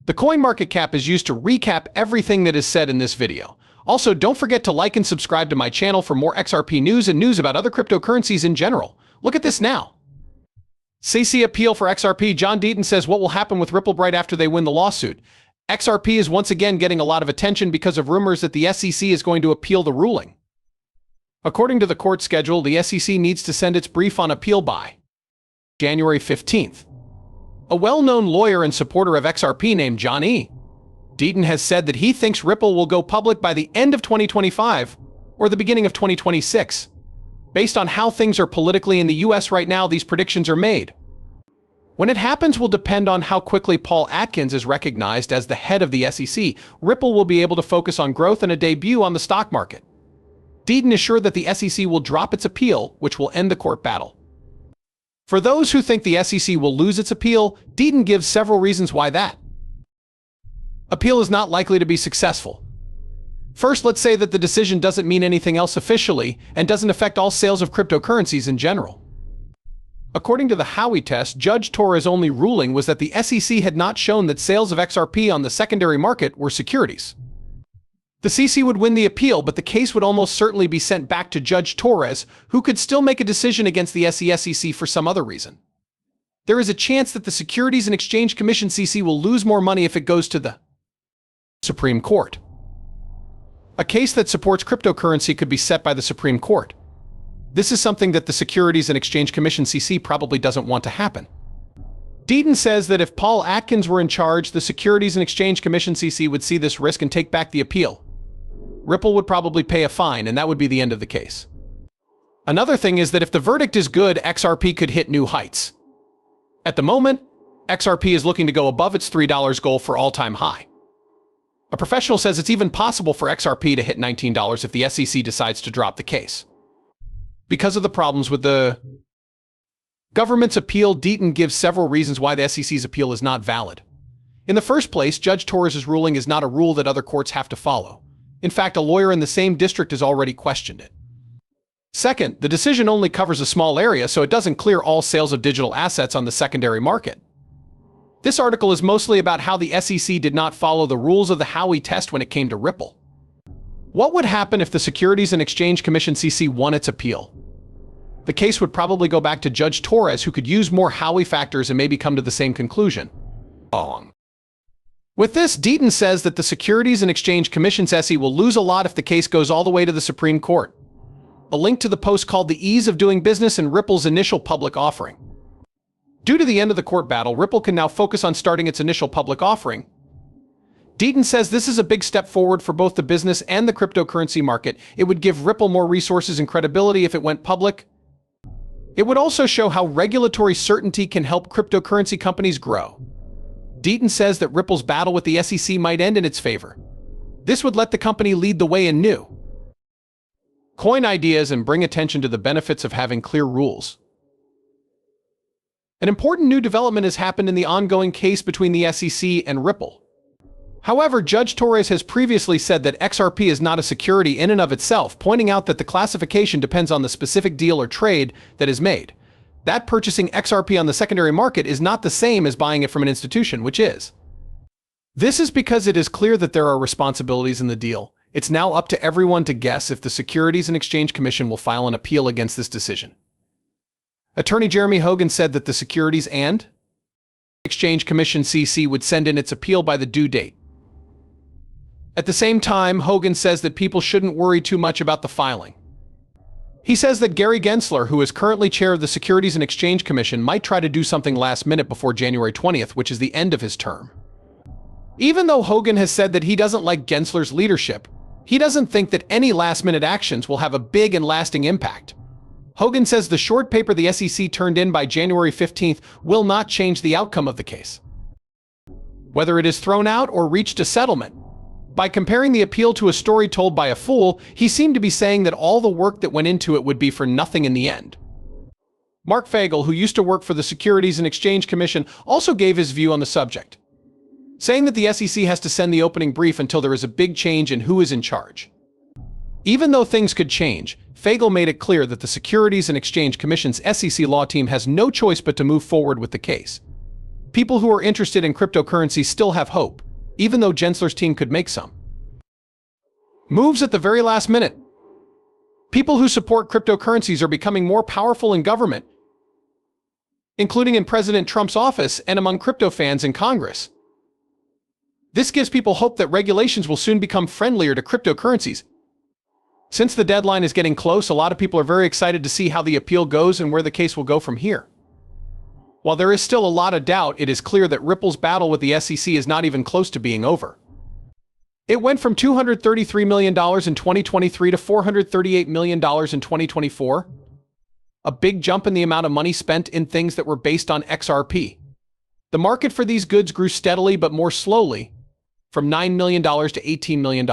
The coin market cap is used to recap everything that is said in this video. Also, don't forget to like and subscribe to my channel for more XRP news and news about other cryptocurrencies in general. Look at this now. SEC appeal for XRP. John Deaton says what will happen with Ripple right after they win the lawsuit. XRP is once again getting a lot of attention because of rumors that the SEC is going to appeal the ruling. According to the court schedule, the SEC needs to send its brief on appeal by January 15th. A well-known lawyer and supporter of XRP named John E. Deaton has said that he thinks Ripple will go public by the end of 2025 or the beginning of 2026. Based on how things are politically in the US right now, these predictions are made. When it happens will depend on how quickly Paul Atkins is recognized as the head of the SEC. Ripple will be able to focus on growth and a debut on the stock market. Deaton is sure that the SEC will drop its appeal, which will end the court battle. For those who think the SEC will lose its appeal, Deaton gives several reasons why that appeal is not likely to be successful. First, let's say that the decision doesn't mean anything else officially and doesn't affect all sales of cryptocurrencies in general. According to the Howey test, Judge Torres' only ruling was that the SEC had not shown that sales of XRP on the secondary market were securities. The CC would win the appeal, but the case would almost certainly be sent back to Judge Torres, who could still make a decision against the SEC for some other reason. There is a chance that the Securities and Exchange Commission CC will lose more money if it goes to the Supreme Court. A case that supports cryptocurrency could be set by the Supreme Court. This is something that the Securities and Exchange Commission CC probably doesn't want to happen. Deaton says that if Paul Atkins were in charge, the Securities and Exchange Commission CC would see this risk and take back the appeal. Ripple would probably pay a fine, and that would be the end of the case. Another thing is that if the verdict is good, XRP could hit new heights. At the moment, XRP is looking to go above its $3 goal for all-time high. A professional says it's even possible for XRP to hit $19 if the SEC decides to drop the case. Because of the problems with the government's appeal, Deaton gives several reasons why the SEC's appeal is not valid. In the first place, Judge Torres' ruling is not a rule that other courts have to follow. In fact, a lawyer in the same district has already questioned it. Second, the decision only covers a small area, so it doesn't clear all sales of digital assets on the secondary market. This article is mostly about how the SEC did not follow the rules of the Howey test when it came to Ripple. What would happen if the Securities and Exchange Commission CC won its appeal? The case would probably go back to Judge Torres, who could use more Howey factors and maybe come to the same conclusion. With this, Deaton says that the Securities and Exchange Commission's SEC will lose a lot if the case goes all the way to the Supreme Court. A link to the post called The Ease of Doing Business in Ripple's Initial Public Offering. Due to the end of the court battle, Ripple can now focus on starting its initial public offering. Deaton says this is a big step forward for both the business and the cryptocurrency market. It would give Ripple more resources and credibility if it went public. It would also show how regulatory certainty can help cryptocurrency companies grow. Deaton says that Ripple's battle with the SEC might end in its favor. This would let the company lead the way in new coin ideas and bring attention to the benefits of having clear rules. An important new development has happened in the ongoing case between the SEC and Ripple. However, Judge Torres has previously said that XRP is not a security in and of itself, pointing out that the classification depends on the specific deal or trade that is made. That purchasing XRP on the secondary market is not the same as buying it from an institution, which is. This is because it is clear that there are responsibilities in the deal. It's now up to everyone to guess if the Securities and Exchange Commission will file an appeal against this decision. Attorney Jeremy Hogan said that the Securities and Exchange Commission CC would send in its appeal by the due date. At the same time, Hogan says that people shouldn't worry too much about the filing. He says that Gary Gensler, who is currently chair of the Securities and Exchange Commission, might try to do something last minute before January 20th, which is the end of his term. Even though Hogan has said that he doesn't like Gensler's leadership, he doesn't think that any last-minute actions will have a big and lasting impact. Hogan says the short paper the SEC turned in by January 15th will not change the outcome of the case, whether it is thrown out or reached a settlement. By comparing the appeal to a story told by a fool, he seemed to be saying that all the work that went into it would be for nothing in the end. Mark Fagel, who used to work for the Securities and Exchange Commission, also gave his view on the subject, saying that the SEC has to send the opening brief until there is a big change in who is in charge. Even though things could change, Fagel made it clear that the Securities and Exchange Commission's SEC law team has no choice but to move forward with the case. people who are interested in cryptocurrency still have hope, even though Gensler's team could make some moves at the very last minute. People who support cryptocurrencies are becoming more powerful in government, including in President Trump's office and among crypto fans in Congress. This gives people hope that regulations will soon become friendlier to cryptocurrencies. Since the deadline is getting close, a lot of people are very excited to see how the appeal goes and where the case will go from here. While there is still a lot of doubt, it is clear that Ripple's battle with the SEC is not even close to being over. It went from $233 million in 2023 to $438 million in 2024. A big jump in the amount of money spent in things that were based on XRP. The market for these goods grew steadily but more slowly, from $9 million to $18 million,